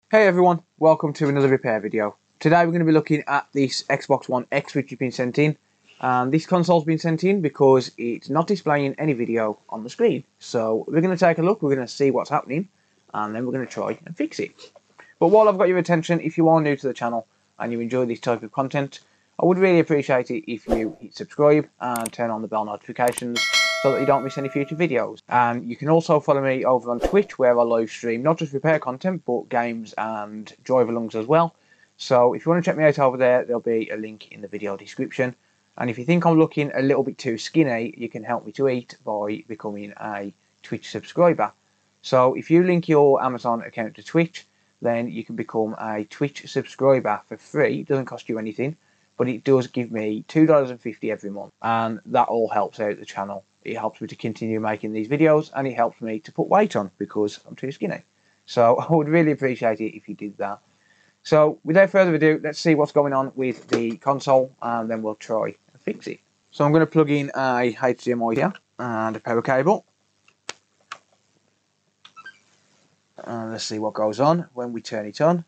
Hey everyone, welcome to another repair video. Today we're going to be looking at this Xbox One X which has been sent in. This console's been sent in because it's not displaying any video on the screen. So we're going to take a look, we're going to see what's happening, and then we're going to try and fix it. But while I've got your attention, if you are new to the channel and you enjoy this type of content, I would really appreciate it if you hit subscribe and turn on the bell notifications so that you don't miss any future videos. And you can also follow me over on Twitch, where I live stream not just repair content but games and drive alongs as well. So if you want to check me out over there, there'll be a link in the video description. And if you think I'm looking a little bit too skinny, you can help me to eat by becoming a Twitch subscriber. So if you link your Amazon account to Twitch, then you can become a Twitch subscriber for free. It doesn't cost you anything, but it does give me $2.50 every month, and that all helps out the channel. It helps me to continue making these videos, and it helps me to put weight on because I'm too skinny. So I would really appreciate it if you did that. So without further ado, let's see what's going on with the console, and then we'll try and fix it. So I'm going to plug in a HDMI here and a power cable. And let's see what goes on when we turn it on.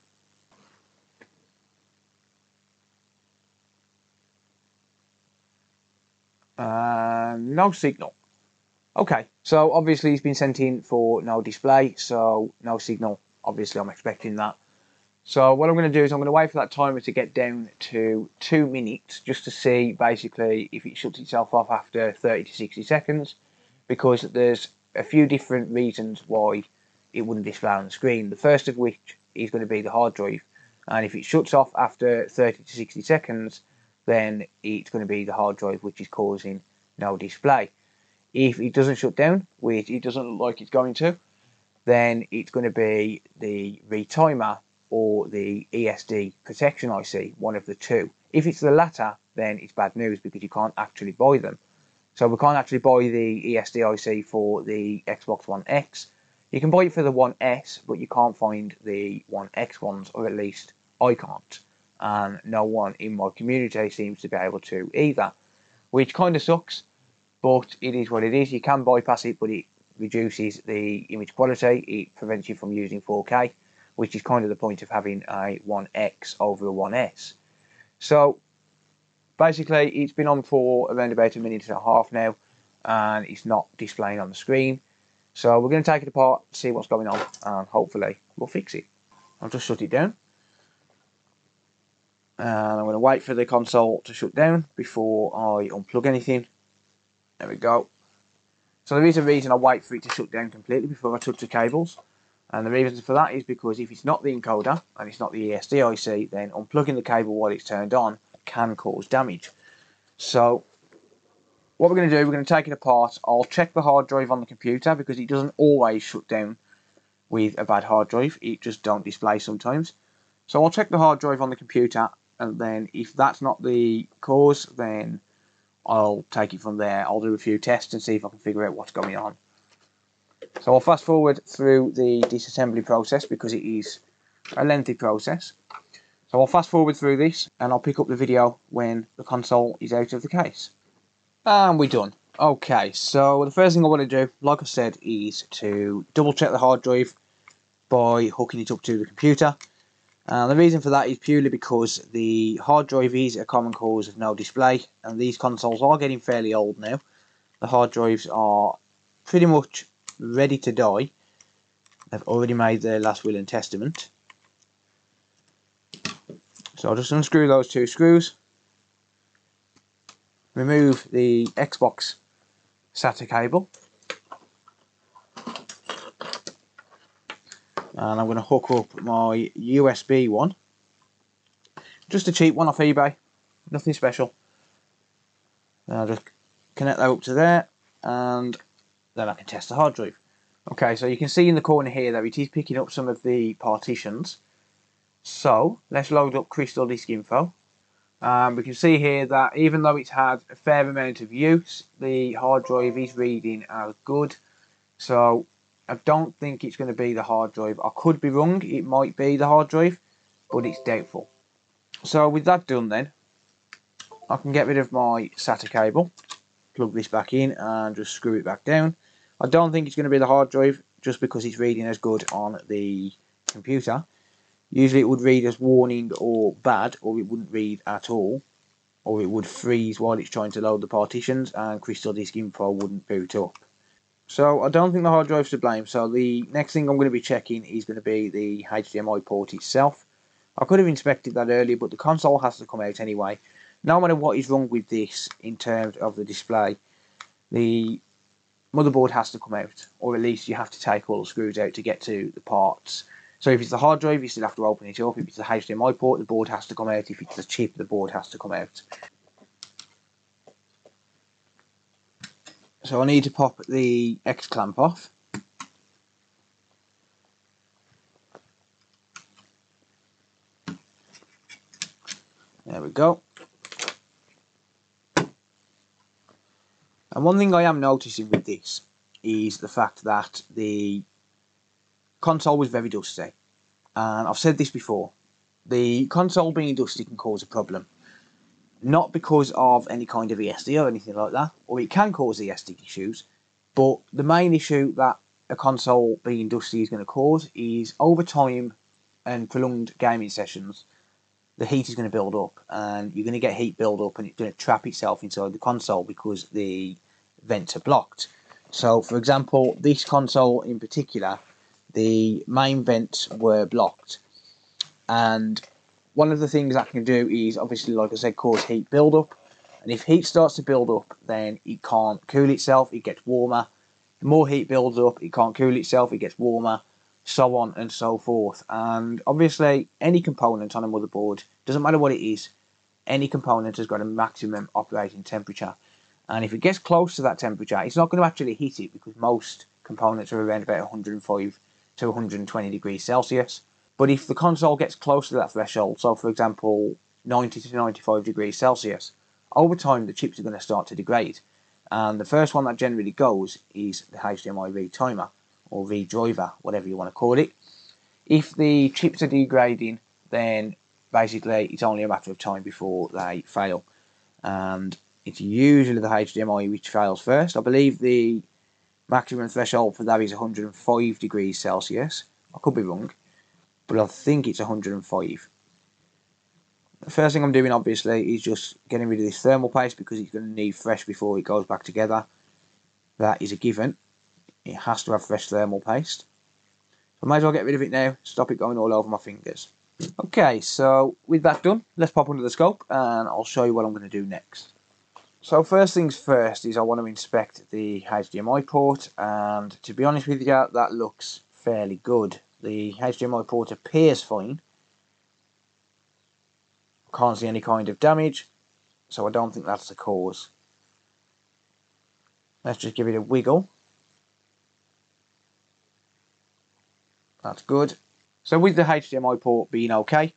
No signal. Okay, so obviously it's been sent in for no display, so no signal. Obviously I'm expecting that. So what I'm going to do is I'm going to wait for that timer to get down to 2 minutes, just to see basically if it shuts itself off after 30 to 60 seconds, because there's a few different reasons why it wouldn't display on the screen. The first of which is going to be the hard drive, and if it shuts off after 30 to 60 seconds, then it's going to be the hard drive which is causing no display. If it doesn't shut down, which it doesn't look like it's going to, then it's going to be the retimer or the Esd Protection IC, one of the two. If it's the latter, then it's bad news because you can't actually buy them. So we can't actually buy the Esd IC for the Xbox One X. You can buy it for the One S, but you can't find the One X ones, or at least I can't. And no one in my community seems to be able to either, which kind of sucks, but it is what it is. You can bypass it, but it reduces the image quality. It prevents you from using 4K, which is kind of the point of having a One X over a One S. So basically it's been on for around about a minute and a half now, and it's not displaying on the screen. So we're going to take it apart, see what's going on, and hopefully we'll fix it. I'll just shut it down. And I'm going to wait for the console to shut down before I unplug anything. There we go. So there is a reason I wait for it to shut down completely before I touch the cables. And the reason for that is because if it's not the encoder and it's not the Esd IC, then unplugging the cable while it's turned on can cause damage. So what we're going to do, we're going to take it apart. I'll check the hard drive on the computer because it doesn't always shut down with a bad hard drive. It just don't display sometimes. So I'll check the hard drive on the computer, and then if that's not the cause, then I'll take it from there. I'll do a few tests and see if I can figure out what's going on. So I'll fast forward through the disassembly process because it is a lengthy process. So I'll fast forward through this and I'll pick up the video when the console is out of the case. And we're done. Okay, so the first thing I want to do, like I said, is to double check the hard drive by hooking it up to the computer. And the reason for that is purely because the hard drive is a common cause of no display, and these consoles are getting fairly old now. The hard drives are pretty much ready to die. They've already made their last will and testament. So I'll just unscrew those two screws, remove the Xbox SATA cable, and I'm going to hook up my USB one, just a cheap one off eBay, nothing special. I'll just connect that up to there, and then I can test the hard drive. Okay, so you can see in the corner here that it is picking up some of the partitions. So let's load up Crystal Disk Info. We can see here that even though it's had a fair amount of use, the hard drive is reading as good. So I don't think it's going to be the hard drive. I could be wrong, it might be the hard drive, but it's doubtful. So with that done then, I can get rid of my SATA cable, plug this back in and just screw it back down. I don't think it's going to be the hard drive just because it's reading as good on the computer. Usually it would read as warning or bad, or it wouldn't read at all, or it would freeze while it's trying to load the partitions, and Crystal Disk Info wouldn't boot up. So I don't think the hard drive's to blame. So the next thing I'm going to be checking is going to be the HDMI port itself. I could have inspected that earlier, but the console has to come out anyway. No matter what is wrong with this in terms of the display, the motherboard has to come out, or at least you have to take all the screws out to get to the parts. So if it's the hard drive, you still have to open it up. If it's the HDMI port, the board has to come out. If it's the chip, the board has to come out. So I need to pop the X clamp off. There we go. And one thing I am noticing with this is the fact that the console was very dusty. And I've said this before, the console being dusty can cause a problem. Not because of any kind of ESD or anything like that, or it can cause ESD issues, but the main issue that a console being dusty is going to cause is over time and prolonged gaming sessions, the heat is going to build up, and you're going to get heat build up, and it's going to trap itself inside the console because the vents are blocked. So, for example, this console in particular, the main vents were blocked, and one of the things that can do is, obviously, like I said, cause heat build up, and if heat starts to build up, then it can't cool itself, it gets warmer. The more heat builds up, it can't cool itself, it gets warmer, so on and so forth. And obviously any component on a motherboard, doesn't matter what it is, any component has got a maximum operating temperature, and if it gets close to that temperature, it's not going to actually hit it because most components are around about 105 to 120 degrees Celsius. But if the console gets close to that threshold, so for example 90 to 95 degrees Celsius, over time the chips are going to start to degrade, and the first one that generally goes is the HDMI read timer, or read driver, whatever you want to call it. If the chips are degrading, then basically it's only a matter of time before they fail, and it's usually the HDMI which fails first. I believe the maximum threshold for that is 105 degrees Celsius. I could be wrong, but I think it's 105. The first thing I'm doing, obviously, is just getting rid of this thermal paste because it's going to need fresh before it goes back together. That is a given. It has to have fresh thermal paste. I might as well get rid of it now, stop it going all over my fingers. Okay, so with that done, let's pop under the scope and I'll show you what I'm going to do next. So first things first is I want to inspect the HDMI port, and to be honest with you, that looks fairly good. The HDMI port appears fine. Can't see any kind of damage, so I don't think that's the cause. Let's just give it a wiggle. That's good. So with the HDMI port being okay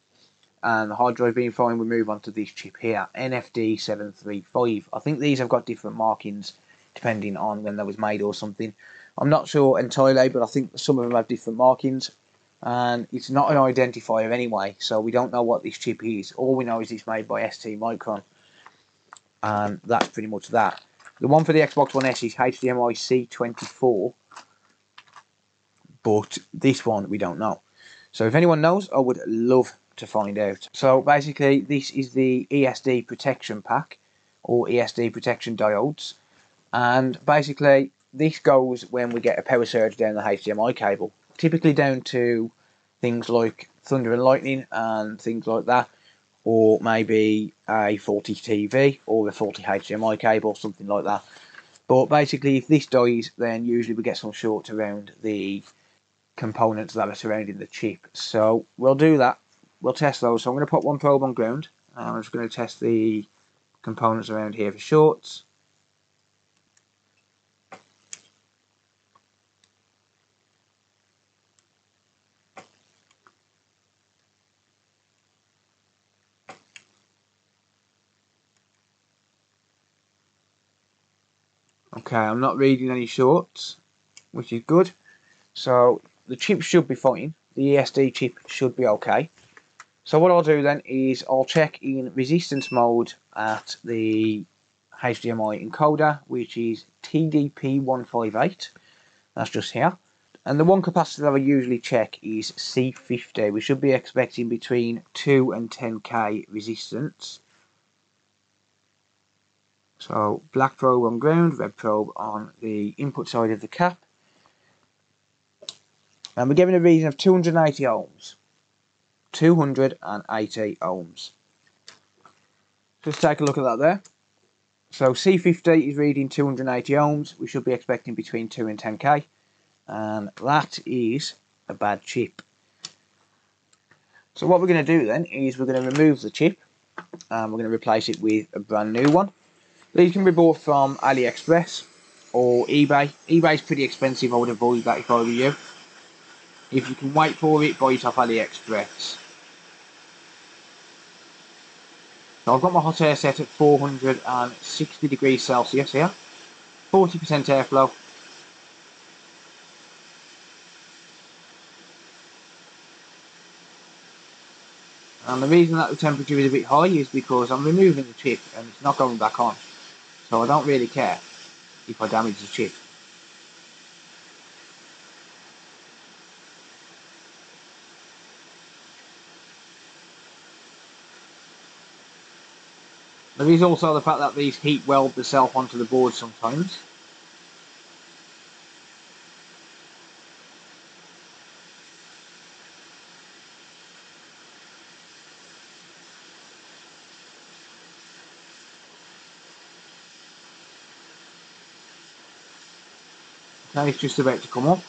and the hard drive being fine, we move on to this chip here, NFD735. I think these have got different markings depending on when they was made or something. I'm not sure entirely, but I think some of them have different markings, and it's not an identifier anyway, so we don't know what this chip is. All we know is it's made by STMicron, and that's pretty much that. The one for the Xbox One S is HDMI C24, but this one we don't know. So if anyone knows, I would love to find out. So basically this is the Esd Protection Pack, or Esd Protection Diodes, and basically this goes when we get a power surge down the HDMI cable, typically down to things like thunder and lightning and things like that, or maybe a faulty TV or a faulty HDMI cable, something like that. But basically if this dies, then usually we get some shorts around the components that are surrounding the chip. So we'll do that, we'll test those. So I'm going to put one probe on ground, and I'm just going to test the components around here for shorts. Okay, I'm not reading any shorts, which is good. So the chip should be fine. The ESD chip should be okay. So what I'll do then is I'll check in resistance mode at the HDMI encoder, which is TDP158. That's just here. And the one capacitor that I usually check is C50. We should be expecting between 2 and 10k resistance. So black probe on ground, red probe on the input side of the cap. And we're given a reading of 280 ohms. 280 ohms. Just take a look at that there. So C50 is reading 280 ohms. We should be expecting between 2 and 10k. And that is a bad chip. So what we're going to do then is we're going to remove the chip and we're going to replace it with a brand new one. These can be bought from AliExpress or eBay. eBay's pretty expensive. I would avoid that if I were you. If you can wait for it, buy it off AliExpress. So I've got my hot air set at 460 degrees Celsius here. 40% airflow. And the reason that the temperature is a bit high is because I'm removing the chip and it's not going back on. So I don't really care if I damage the chip. There is also the fact that these heat weld themselves onto the board sometimes. Okay, it's just about to come up.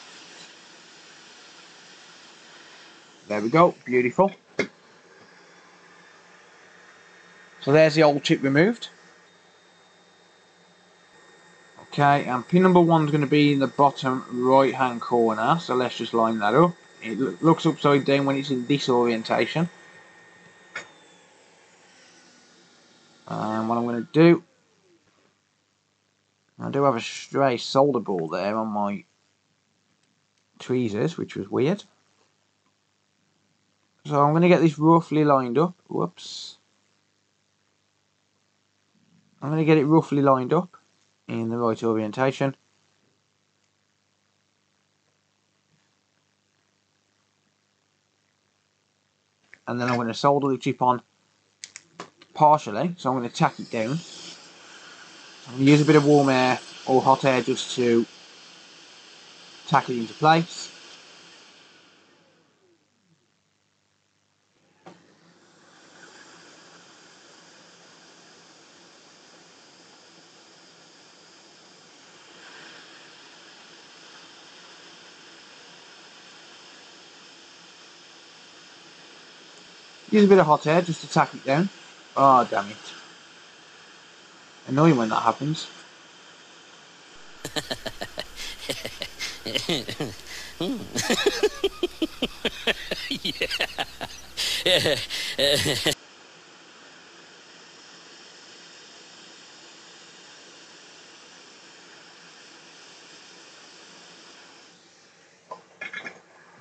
There we go, beautiful. So there's the old chip removed. Okay, and pin number 1 is going to be in the bottom right hand corner, so let's just line that up. It looks upside down when it's in this orientation. And what I'm going to do, I do have a stray solder ball there on my tweezers, which was weird. So I'm going to get this roughly lined up. Whoops. I'm going to get it roughly lined up in the right orientation. And then I'm going to solder the chip on partially, so I'm going to tack it down. I'm going to use a bit of warm air or hot air just to tack it into place. Use a bit of hot air just to tack it down. Oh, damn it. Annoying when that happens.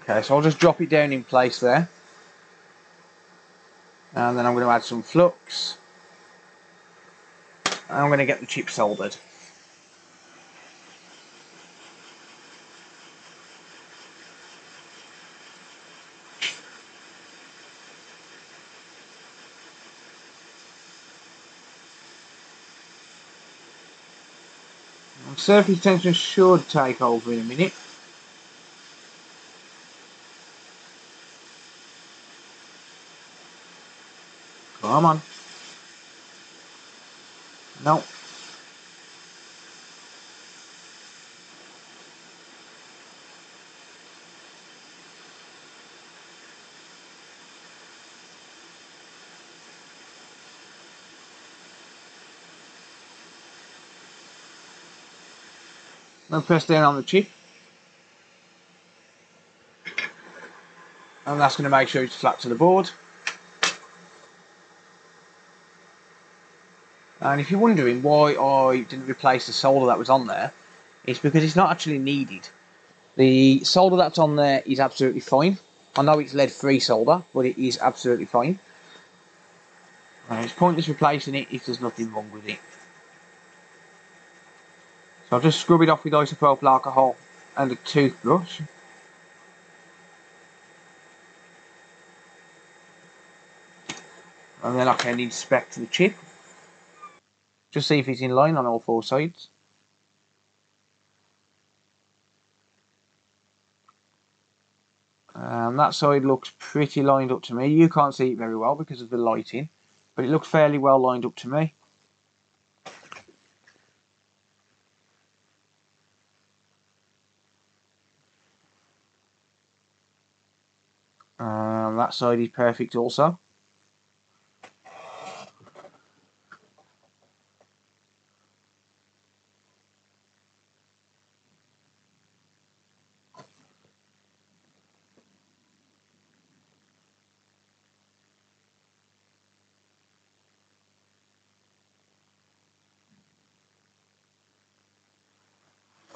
Okay, so I'll just drop it down in place there. And then I'm going to add some flux. And I'm going to get the chip soldered. And surface tension should take over in a minute. Come on. No. Now press down on the chip. And that's going to make sure it's flat to the board. And if you're wondering why I didn't replace the solder that was on there, it's because it's not actually needed. The solder that's on there is absolutely fine. I know it's lead-free solder, but it is absolutely fine. And it's pointless replacing it if there's nothing wrong with it. So I'll just scrub it off with isopropyl alcohol and a toothbrush. and then I can inspect the chip, just see if it's in line on all four sides. That side looks pretty lined up to me. You can't see it very well because of the lighting, but it looks fairly well lined up to me. That side is perfect also.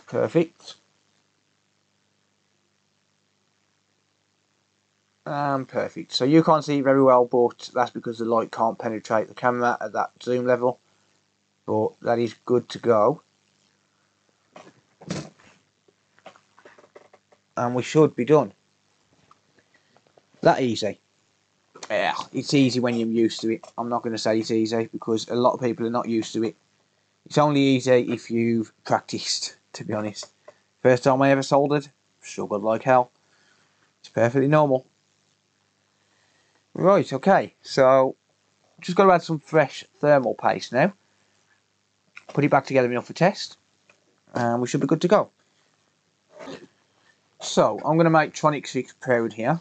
Perfect. Perfect. So you can't see it very well, but that's because the light can't penetrate the camera at that zoom level. But that is good to go. And we should be done. That easy. Yeah, it's easy when you're used to it. I'm not going to say it's easy because a lot of people are not used to it. It's only easy if you've practiced, to be honest. First time I ever soldered, struggled like hell. It's perfectly normal. Right, okay, so just got to add some fresh thermal paste now. Put it back together enough for test, and we should be good to go. So I'm going to make Tronic 6 proud here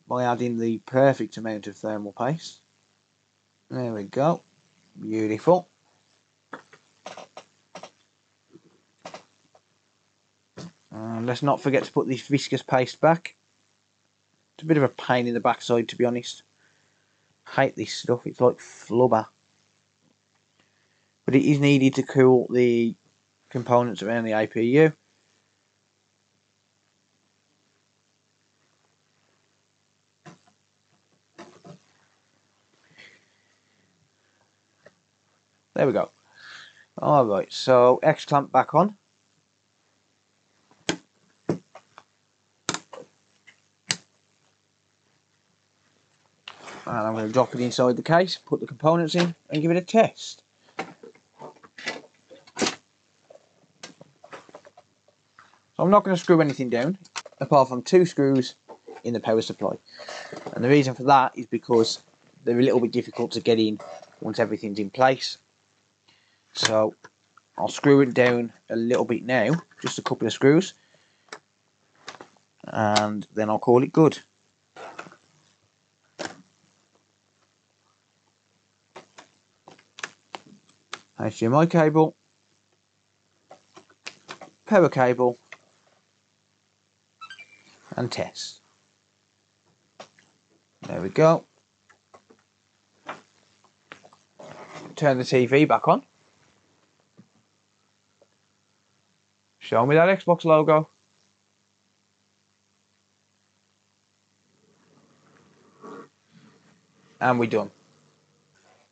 by adding the perfect amount of thermal paste. There we go, beautiful. And let's not forget to put this viscous paste back. It's a bit of a pain in the backside, to be honest. Hate this stuff, it's like flubber. But it is needed to cool the components around the APU. There we go. Alright, so X clamp back on. And I'm going to drop it inside the case, put the components in and give it a test. So I'm not going to screw anything down apart from 2 screws in the power supply. And the reason for that is because they're a little bit difficult to get in once everything's in place. So I'll screw it down a little bit now, just a couple of screws, and then I'll call it good. HDMI cable, power cable, and test. There we go. Turn the TV back on. Show me that Xbox logo. And we're done.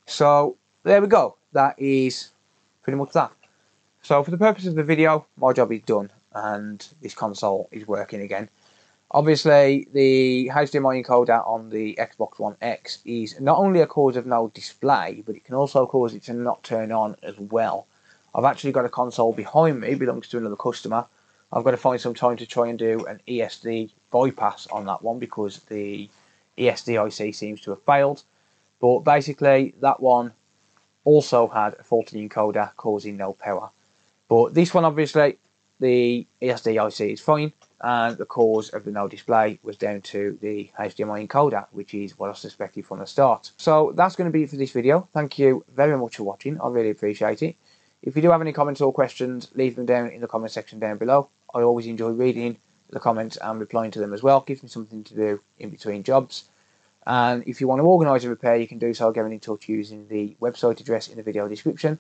So there we go. That is pretty much that. So for the purpose of the video, my job is done and this console is working again. Obviously, the HDMI encoder on the Xbox One X is not only a cause of no display, but it can also cause it to not turn on as well. I've actually got a console behind me, belongs to another customer. I've got to find some time to try and do an ESD bypass on that one because the ESD IC seems to have failed. But basically, that one also had a faulty encoder causing no power. But this one, obviously, the ESD IC is fine, and the cause of the no display was down to the HDMI encoder, which is what I suspected from the start. So that's going to be it for this video. Thank you very much for watching. I really appreciate it. If you do have any comments or questions, leave them down in the comment section down below. I always enjoy reading the comments and replying to them as well. Gives me something to do in between jobs. And if you want to organise a repair, you can do so getting in touch using the website address in the video description.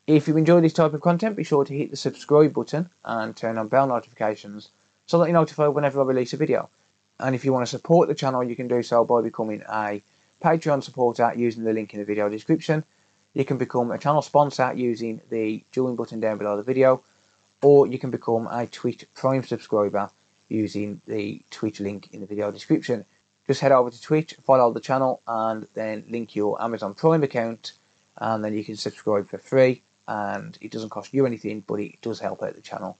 If you enjoy this type of content, be sure to hit the subscribe button and turn on bell notifications so that you're notified whenever I release a video. And if you want to support the channel, you can do so by becoming a Patreon supporter using the link in the video description. You can become a channel sponsor using the join button down below the video, or you can become a Twitch Prime subscriber using the Twitch link in the video description. just head over to Twitch, follow the channel, and then link your Amazon Prime account, and then you can subscribe for free, and it doesn't cost you anything, but it does help out the channel.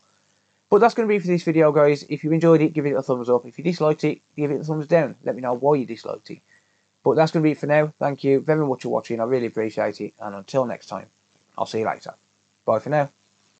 But that's going to be for this video, guys. If you enjoyed it, give it a thumbs up. If you disliked it, give it a thumbs down. Let me know why you disliked it. But that's going to be it for now. Thank you very much for watching. I really appreciate it. And until next time, I'll see you later. Bye for now.